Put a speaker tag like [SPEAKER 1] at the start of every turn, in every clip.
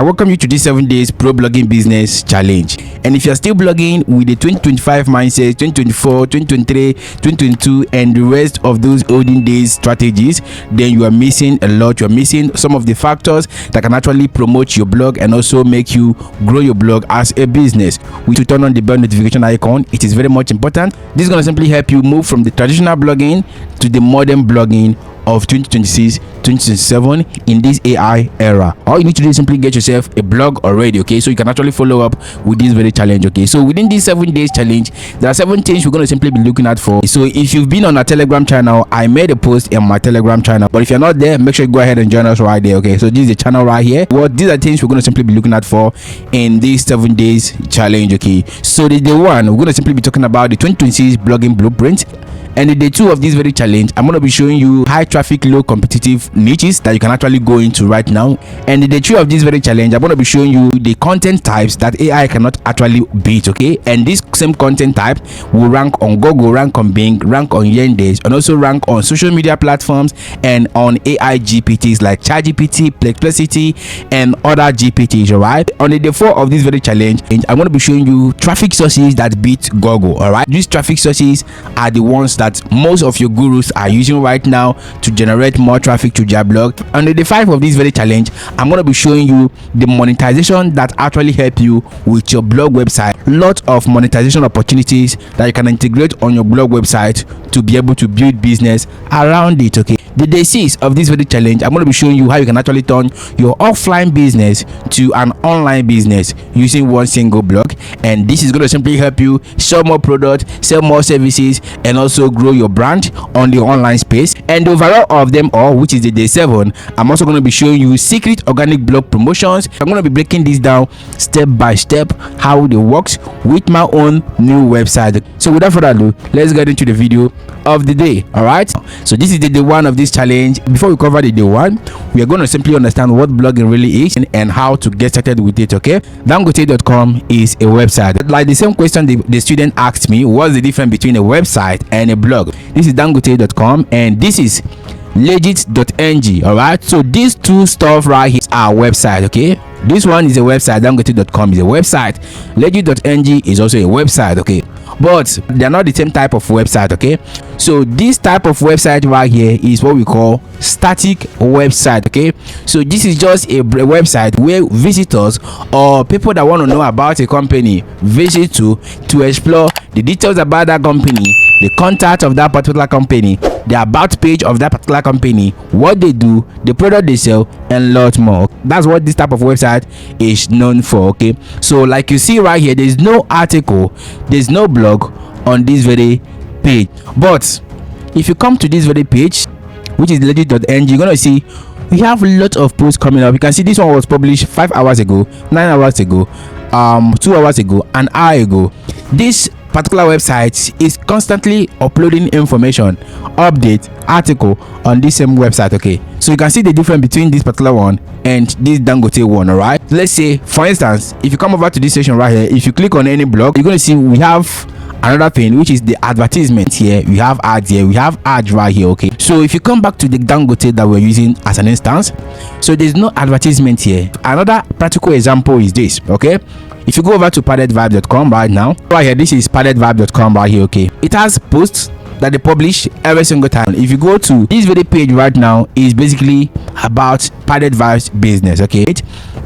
[SPEAKER 1] I welcome you to this 7 days pro blogging business challenge. And if you're still blogging with the 2025 mindset, 2024, 2023, 2022 and the rest of those olden days strategies, then you are missing a lot. You're missing some of the factors that can actually promote your blog and also make you grow your blog as a business. We should turn on the bell notification icon. It is very much important. This is going to simply help you move from the traditional blogging to the modern blogging of 2026 2027 in this AI era. All you need to do is simply get yourself a blog already, okay, so you can actually follow up with this very challenge. Okay, so within this 7 days challenge, there are 7 things we're going to simply be looking at for. So if you've been on our Telegram channel, I made a post in my Telegram channel, but if you're not there, make sure you go ahead and join us right there. Okay, so this is the channel right here. These are things we're going to simply be looking at for in this 7 days challenge. Okay, so the day one, we're going to simply be talking about the 2026 blogging blueprint. And the day 2 of this very challenge, I'm going to be showing you high traffic, low competitive niches that you can actually go into right now. And the day 3 of this very challenge, I'm going to be showing you the content types that AI cannot actually beat, okay? And this same content type will rank on Google, rank on Bing, rank on Yandex, and also rank on social media platforms and on AI GPTs like ChatGPT, Perplexity, and other GPTs, alright? On the day 4 of this very challenge, I'm going to be showing you traffic sources that beat Google, alright? These traffic sources are the ones that most of your gurus are using right now to generate more traffic to their blog. On the day 5 of this very challenge, I'm going to be showing you the monetization that actually help you with your blog website. Lot of monetization opportunities that you can integrate on your blog website to be able to build business around it. Okay, the day 6 of this very challenge, I'm going to be showing you how you can actually turn your offline business to an online business using one single blog. And this is going to simply help you sell more products, sell more services, and also grow your brand on the online space. And the overall of them all, which is the day 7, I'm also going to be showing you secret organic blog promotions. I'm going to be breaking this down step by step how they works with my own new website. So without further ado, let's get into the video of the day. All right, so this is the day 1 of this challenge. Before we cover the day 1, we are going to simply understand what blogging really is and how to get started with it. Okay, dangote.com is a website. Like the same question the student asked me, what's the difference between a website and a blog? This is dangote.com and this is legit.ng. all right, so these two stuff right here are website. Okay, this one is a website. dangote.com is a website. legit.ng is also a website. Okay, but they're not the same type of website. Okay, so this type of website right here is what we call static website. Okay, so this is just a website where visitors or people that want to know about a company visit to explore the details about that company, the contact of that particular company, the about page of that particular company, what they do, the product they sell, and lot more. That's what this type of website is known for. Okay, so like you see right here, there's no article, there's no blog on this very page. But if you come to this very page, which is legit.ng, you're gonna see we have a lot of posts coming up. You can see this one was published 5 hours ago, 9 hours ago, 2 hours ago, an hour ago. This particular website is constantly uploading information, update, article on this same website. Okay, so you can see the difference between this particular one and this Dangote one. All right, let's say for instance, if you come over to this section right here, if you click on any blog, you're going to see we have another thing, which is the advertisement. Here we have ads, here we have ads right here. Okay, so if you come back to the Dangote that we're using as an instance, so there's no advertisement here. Another practical example is this. Okay, if you go over to profi'table.com right now, right here, this is profi'table.com right here. Okay, it has posts that they publish every single time. If you go to this very page right now, is basically about profi'table's business. Okay,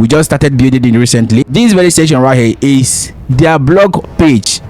[SPEAKER 1] we just started building it recently. This very section right here is their blog page.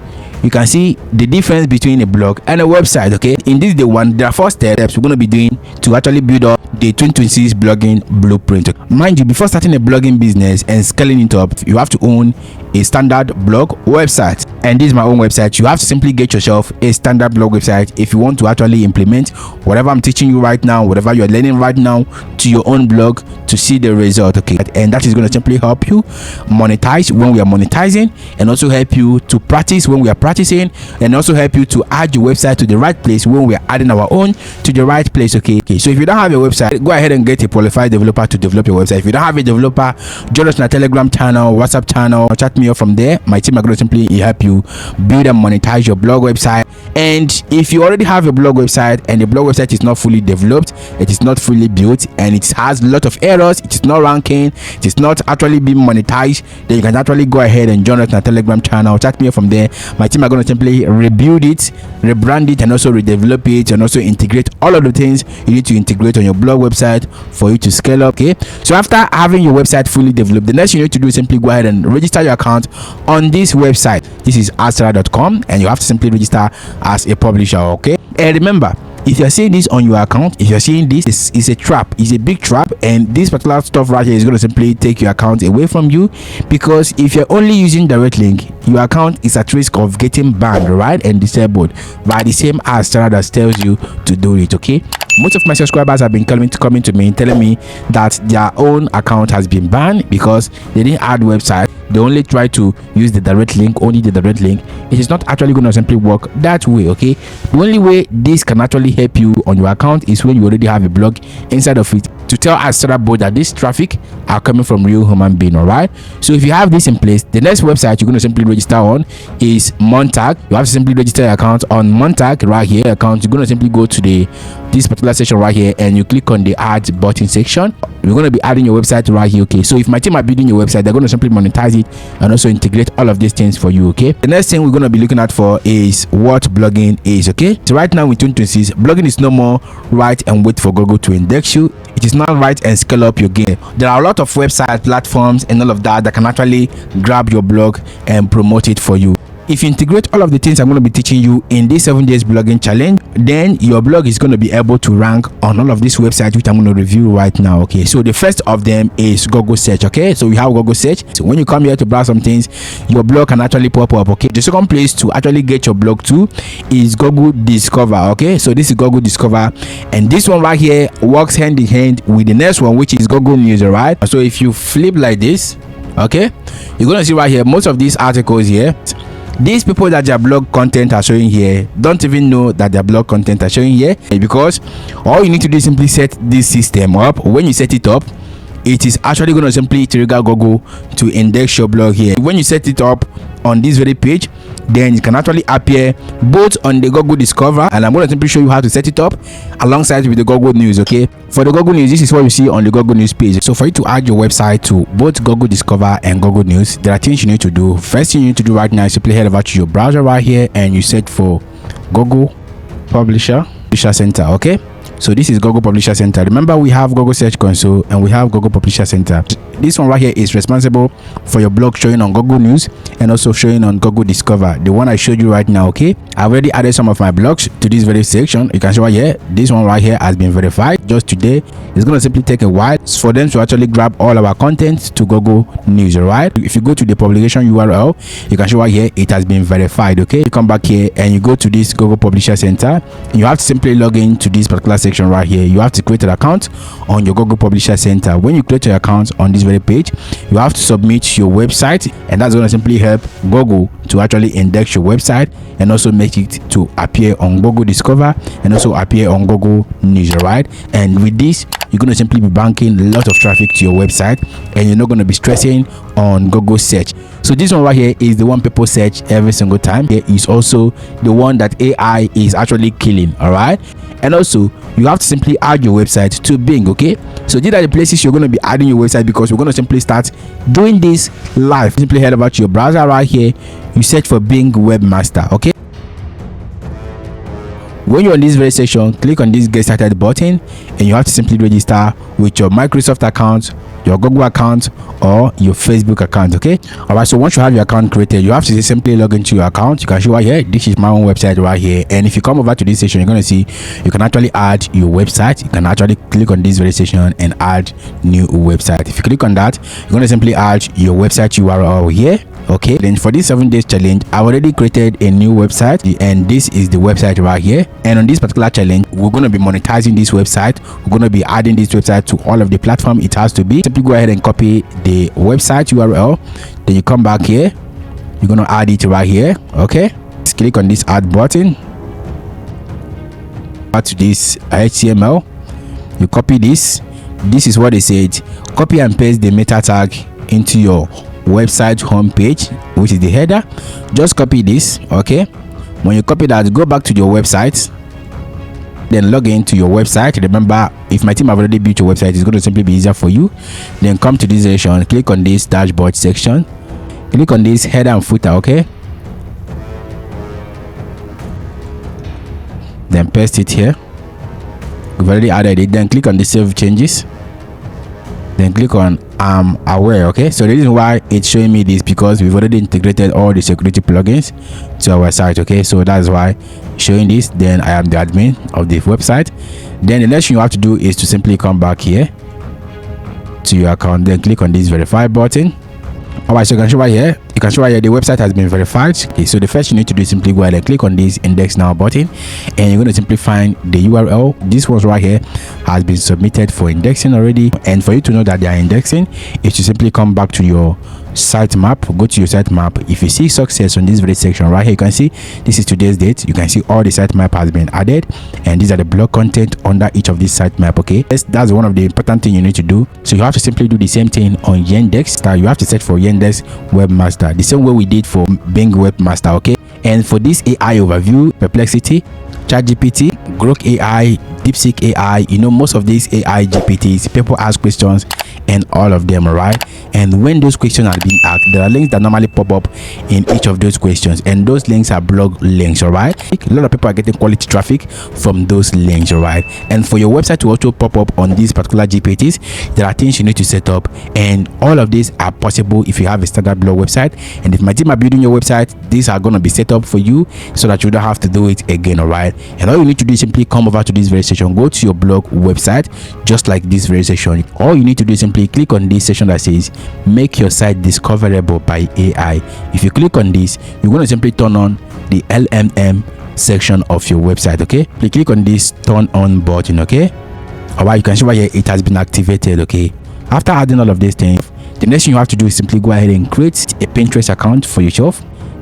[SPEAKER 1] You can see the difference between a blog and a website. Okay, in this day 1, there are 4 steps we're going to be doing to actually build up the 2026 blogging blueprint. Mind you, before starting a blogging business and scaling it up, you have to own a standard blog website. And this is my own website. You have to simply get yourself a standard blog website if you want to actually implement whatever I'm teaching you right now, whatever you're learning right now, to your own blog to see the result. Okay, and that is going to simply help you monetize when we are monetizing, and also help you to practice when we are practicing, and also help you to add your website to the right place when we are adding our own to the right place. Okay, so if you don't have a website, go ahead and get a qualified developer to develop your website. If you don't have a developer, join us on our Telegram channel, WhatsApp channel, or chat me up from there. My team are going to simply help you build and monetize your blog website And if you already have a blog website and the blog website is not fully developed, it is not fully built, and it has a lot of errors, it is not ranking, it is not actually being monetized, then you can actually go ahead and join us on our Telegram channel. Chat me from there. My team are going to simply rebuild it, rebrand it, and also redevelop it, and also integrate all of the things you need to integrate on your blog website for you to scale up. Okay, so after having your website fully developed, the next thing you need to do is simply go ahead and register your account on this website. This is astra.com, and you have to simply register as a publisher. Okay, and remember, if you're seeing this on your account, if you're seeing this is a trap, it's a big trap, and this particular stuff right here is going to simply take your account away from you, because if you're only using direct link, your account is at risk of getting banned, right, and disabled by the same Astra that tells you to do it. Okay, most of my subscribers have been coming to me telling me that their own account has been banned because they didn't add website. They only try to use the direct link, only the direct link. It is not actually going to simply work that way. Okay, the only way this can actually help you on your account is when you already have a blog inside of it, to tell Astra bot that this traffic are coming from real human being. All right, so if you have this in place, the next website you're going to simply register on is Montag. You have to simply register your account on Montag right here. Account, you're going to simply go to this particular section right here, and you click on the add button section. We're going to be adding your website right here. Okay, so if my team are building your website, they're going to simply monetize it and also integrate all of these things for you. Okay, the next thing we're going to be looking at for is what blogging is. Okay, so right now in 2026, blogging is no more write and wait for Google to index you. It is now write and scale up your game. There are a lot of website platforms and all of that can actually grab your blog and promote it for you. If you integrate all of the things I'm going to be teaching you in this 7 days blogging challenge, then your blog is going to be able to rank on all of these websites which I'm going to review right now. Okay, so the first of them is Google search. Okay, so we have Google search. So when you come here to browse some things, your blog can actually pop up. Okay, the second place to actually get your blog to is Google Discover. Okay, so this is Google Discover, and this one right here works hand in hand with the next one, which is Google News. All right, so if you flip like this, okay, you're going to see right here most of these articles here. These people that their blog content are showing here don't even know that their blog content are showing here, because all you need to do is simply set this system up. When you set it up, it is actually going to simply trigger Google to index your blog here. When you set it up on this very page, then it can actually appear both on the Google Discover, and I'm going to simply show you how to set it up alongside with the Google News. Okay, for the Google News, this is what you see on the Google News page. So for you to add your website to both Google Discover and Google News, there are things you need to do. First thing you need to do right now is simply head over to your browser right here, and you search for Google Publisher Center. Okay, so this is Google Publisher Center. Remember, we have Google Search Console and we have Google Publisher Center. This one right here is responsible for your blog showing on Google News and also showing on Google Discover, the one I showed you right now. Okay, I've already added some of my blogs to this very section. You can see right here, this one right here has been verified just today. It's going to simply take a while for them to actually grab all our content to Google News. All right, if you go to the publication URL, you can see right here it has been verified. Okay, you come back here and you go to this Google Publisher Center, and you have to simply log in to this particular section right here. You have to create an account on your Google Publisher Center. When you create your account on this very page, you have to submit your website, and that's going to simply help Google to actually index your website and also make it to appear on Google Discover and also appear on Google News. Right, and with this, you're going to simply be banking a lot of traffic to your website, and you're not going to be stressing on Google search. So this one right here is the one people search every single time. Here is also the one that AI is actually killing. All right, and also you have to simply add your website to Bing. Okay, so these are the places you're going to be adding your website, because we're going to simply start doing this live. Simply head over to your browser right here, you search for Bing Webmaster. Okay, when you're on this very section, click on this get started button, and you have to simply register with your Microsoft account, your Google account, or your Facebook account. Okay, all right, so once you have your account created, you have to simply log into your account. You can see right here, this is my own website right here, and if you come over to this section, you're going to see you can actually add your website. You can actually click on this very section and add new website. If you click on that, you're going to simply add your website URL here. Okay, then for this 7 days challenge, I've already created a new website, and this is the website right here. And on this particular challenge, we're going to be monetizing this website. We're going to be adding this website to all of the platform it has to be. Simply go ahead and copy the website URL, then you come back here, you're going to add it right here. Okay, just click on this add button, add to this HTML, you copy this. This is what they said: copy and paste the meta tag into your website homepage, which is the header. Just copy this. Okay, When you copy that, go back to your website, then log into your website. Remember, if my team have already built your website, it's going to simply be easier for you. Then come to this section, click on this dashboard section, click on this header and footer, okay, then paste it here. We've already added it. Then click on the save changes, then click on I'm aware. Okay, so the reason why it's showing me this because we've already integrated all the security plugins to our site. Okay, so that's why showing this. Then I am the admin of the website. Then the next thing you have to do is to simply come back here to your account, then click on this verify button. Alright, so you can show right here, the website has been verified. Okay, so the first you need to do is simply go ahead and click on this index now button, and you're going to simply find the URL. This was right here has been submitted for indexing already, and for you to know that they are indexing is to simply come back to your site map. Go to your site map. If you see success on this very section right here, you can see this is today's date. You can see all the site map has been added, and these are the blog content under each of these site map. Okay, that's one of the important things you need to do. So you have to simply do the same thing on Yandex. You have to search for Yandex Webmaster the same way we did for Bing Webmaster. Okay, and for this AI overview, Perplexity, ChatGPT, Grok AI, DeepSeek AI, you know, most of these AI GPTs, people ask questions and all of them, right? And when those questions are being asked, there are links that normally pop up in each of those questions, and those links are blog links, all right? A lot of people are getting quality traffic from those links, all right? And for your website to also pop up on these particular GPTs, there are things you need to set up, and all of these are possible if you have a standard blog website. And if my team are building your website, these are going to be set up for you so that you don't have to do it again, all right? And all you need to do is simply come over to this very section, go to your blog website, just like this very section. All you need to do is simply click on this section that says make your site discoverable by AI. If you click on this, you're going to simply turn on the LMM section of your website. Okay, you click on this turn on button. Okay, all right, you can see right here it has been activated. Okay, after adding all of these things, the next thing you have to do is simply go ahead and create a Pinterest account for yourself,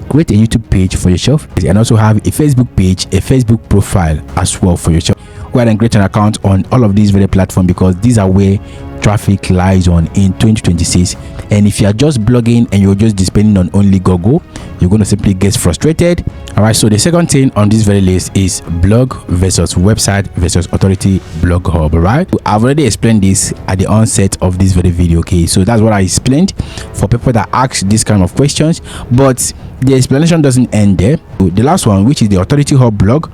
[SPEAKER 1] create a YouTube page for yourself, and also have a Facebook page, a Facebook profile as well for yourself. Go ahead and create an account on all of these very platforms because these are where traffic lies on in 2026. And if you are just blogging and you're just depending on only Google, you're going to simply get frustrated. All right, so the second thing on this very list is blog versus website versus authority blog hub. All right, I've already explained this at the onset of this very video. Okay, so that's what I explained for people that ask this kind of questions, but the explanation doesn't end there. The last one, which is the authority hub blog,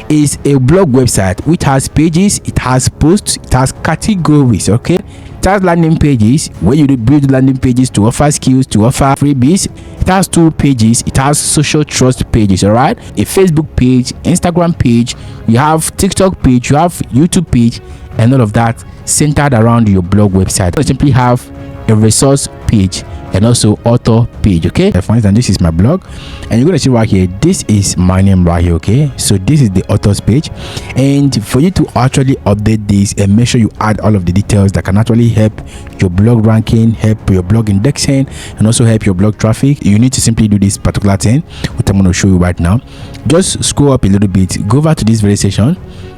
[SPEAKER 1] is a blog website which has pages, it has posts, it has categories. Okay, it has landing pages where you build landing pages to offer skills, to offer freebies. It has tool pages, it has social trust pages. All right, a Facebook page, Instagram page, you have TikTok page, you have YouTube page, and all of that centered around your blog website. You simply have a resource page and also author page. Okay, for instance, this is my blog, and you're going to see right here, this is my name right here. Okay, so this is the authors page, and for you to actually update this and make sure you add all of the details that can actually help your blog ranking, help your blog indexing, and also help your blog traffic, you need to simply do this particular thing, which I'm going to show you right now. Just scroll up a little bit, go over to this very section.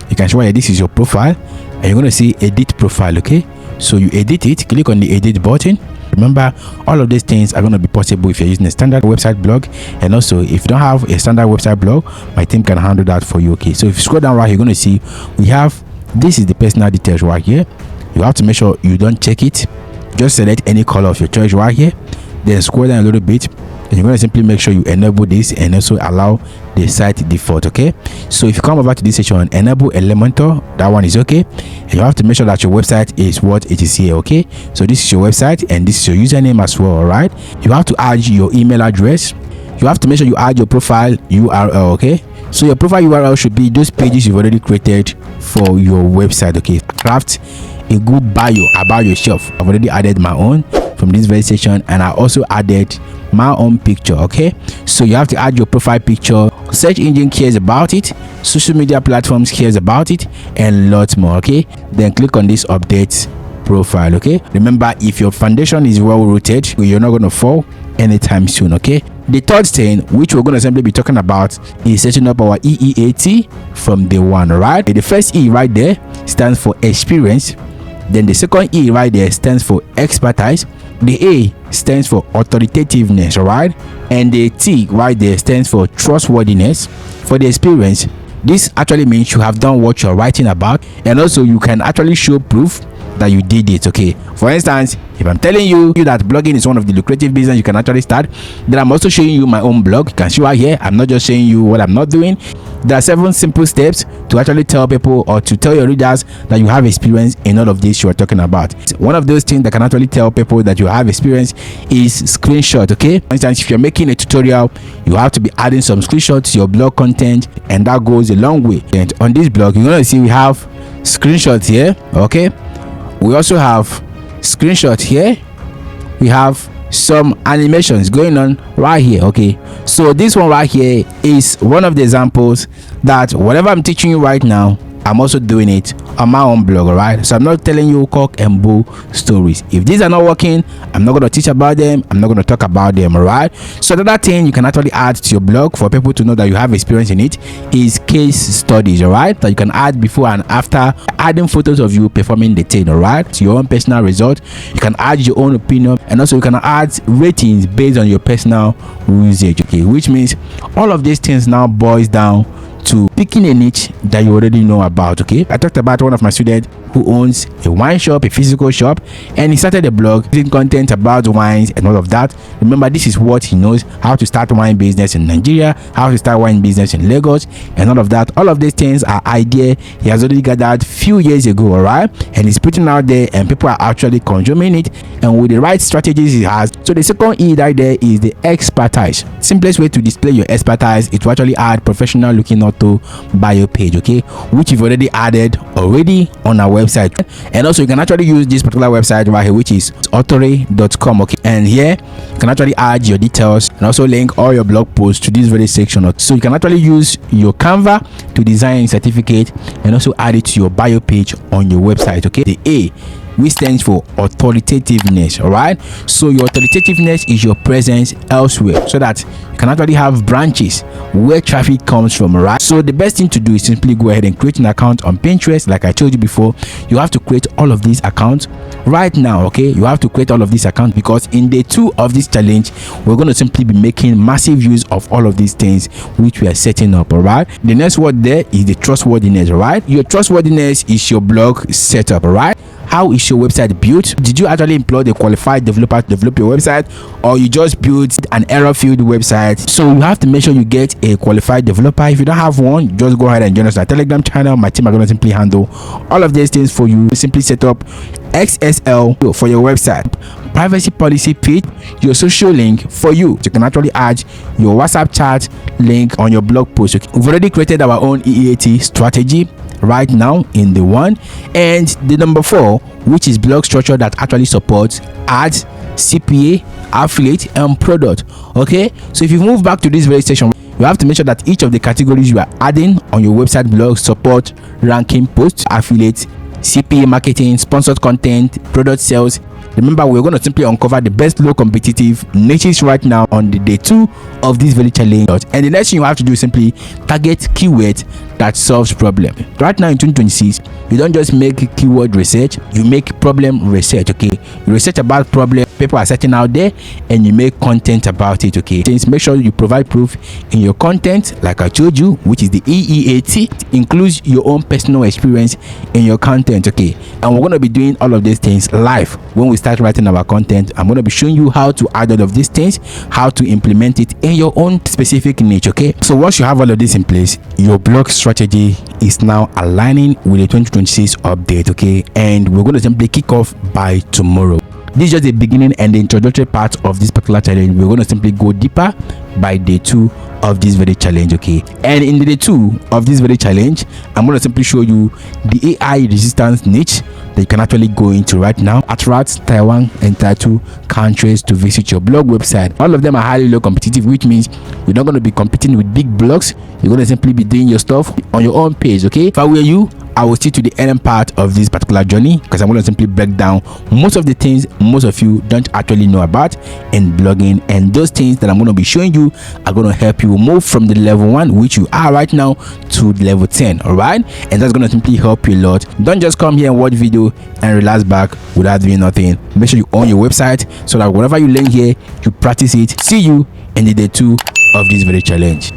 [SPEAKER 1] You can show here, this is your profile, and you're going to see edit profile. Okay, so you edit it, click on the edit button. Remember, all of these things are going to be possible if you're using a standard website blog, and also if you don't have a standard website blog, my team can handle that for you. Okay, so if you scroll down right, you're going to see we have, this is the personal details right here. You have to make sure you don't check it. Just select any color of your choice right here, then scroll down a little bit, and you're going to simply make sure you enable this and also allow the site default. Okay, so if you come over to this section, enable Elementor, that one is okay, and you have to make sure that your website is what it is here. Okay, so this is your website and this is your username as well. All right, you have to add your email address. You have to make sure you add your profile URL. Okay, so your profile URL should be those pages you've already created for your website. Okay, craft a good bio about yourself. I've already added my own from this very section, and I also added my own picture. Okay, so you have to add your profile picture. Search engine cares about it, social media platforms cares about it, and lots more. Okay, then click on this update profile. Okay, remember, if your foundation is well rooted, you're not going to fall anytime soon. Okay, the third thing which we're going to simply be talking about is setting up our EEAT from day one. All right, the first E right there stands for experience. Then the second E right there stands for expertise. The A stands for authoritativeness, alright, and the T right there stands for trustworthiness. For the experience, this actually means you have done what you're writing about, and also you can actually show proof that you did it. Okay, for instance, if I'm telling you that blogging is one of the lucrative business you can actually start, then I'm also showing you my own blog. You can see right here, I'm not just showing you what I'm not doing. There are 7 simple steps to actually tell people or to tell your readers that you have experience in all of this you're talking about. One of those things that can actually tell people that you have experience is screenshot. Okay, for instance, if you're making a tutorial, you have to be adding some screenshots to your blog content, and that goes a long way. And on this blog, you're gonna see we have screenshots here. Okay, we also have screenshots here. We have some animations going on right here. Okay, so this one right here is one of the examples that whatever I'm teaching you right now, I'm also doing it on my own blog. All right, so I'm not telling you cock and bull stories. If these are not working, I'm not going to teach about them, I'm not going to talk about them. All right, so another thing you can actually add to your blog for people to know that you have experience in it is case studies. All right, that you can add before and after, adding photos of you performing the thing. All right, to your own personal result. You can add your own opinion, and also you can add ratings based on your personal usage. Okay, which means all of these things now boils down to picking a niche that you already know about. Okay, I talked about one of my students who owns a wine shop, a physical shop, and he started a blog using content about wines and all of that. Remember, this is what he knows: how to start wine business in Nigeria, how to start wine business in Lagos, and all of that. All of these things are idea he has already gathered few years ago. All right, and he's putting out there, and people are actually consuming it, and with the right strategies he has. So the second E right there is the expertise. Simplest way to display your expertise is to actually add professional looking auto bio page, okay, which you've already added on our website. And also you can actually use this particular website right here, which is authore.com. okay, and here you can actually add your details and also link all your blog posts to this very section. So you can actually use your Canva to design a certificate and also add it to your bio page on your website. Okay, the A, which stands for authoritativeness. All right, so your authoritativeness is your presence elsewhere, so that you can actually have branches where traffic comes from. All right, so the best thing to do is simply go ahead and create an account on Pinterest. Like I told you before, you have to create all of these accounts right now. Okay, you have to create all of these accounts because in day 2 of this challenge, we're going to simply be making massive use of all of these things which we are setting up. All right, the next word there is the trustworthiness. All right, your trustworthiness is your blog setup. All right, how is your website built? Did you actually employ a qualified developer to develop your website, or you just built an error-filled website? So you have to make sure you get a qualified developer. If you don't have one, just go ahead and join us on our Telegram channel. My team are going to simply handle all of these things for you. Simply set up XSL for your website, privacy policy page, your social link for you. You can actually add your WhatsApp chat link on your blog post. We've already created our own EAT strategy right now in the 1, and the number 4, which is blog structure that actually supports ads, CPA, affiliate, and product. Okay, so if you move back to this very section, you have to make sure that each of the categories you are adding on your website blog support ranking posts, affiliate, CPA marketing, sponsored content, product sales. Remember, we're going to simply uncover the best low competitive niches right now on the day 2 of this very challenge. And the next thing you have to do is simply target keywords that solves problem. Right now in 2026, you don't just make keyword research, you make problem research. Okay, you research about problem people are searching out there, and you make content about it. Okay, so make sure you provide proof in your content, like I told you, which is the EEAT. Includes your own personal experience in your content. Okay, and we're going to be doing all of these things live when we start writing our content. I'm going to be showing you how to add all of these things, how to implement it in your own specific niche. Okay, so once you have all of this in place, your blog strategy is now aligning with the 2026 update. Okay, and we're going to simply kick off by tomorrow. This is just the beginning and the introductory part of this particular challenge. We're going to simply go deeper by day 2 of this very challenge. Okay, and in the day 2 of this very challenge, I'm going to simply show you the AI resistance niche that you can actually go into right now. Attract Taiwan and Tattoo countries to visit your blog website. All of them are highly low competitive, which means you're not going to be competing with big blogs. You're going to simply be doing your stuff on your own page. Okay, if I were you, I will stick to the end part of this particular journey, because I'm going to simply break down most of the things most of you don't actually know about in blogging, and those things that I'm going to be showing you are going to help you move from the level 1, which you are right now, to level 10. All right, and that's going to simply help you a lot. Don't just come here and watch video and relax back without doing nothing. Make sure you own your website so that whatever you learn here, you practice it. See you in the day 2 of this very challenge.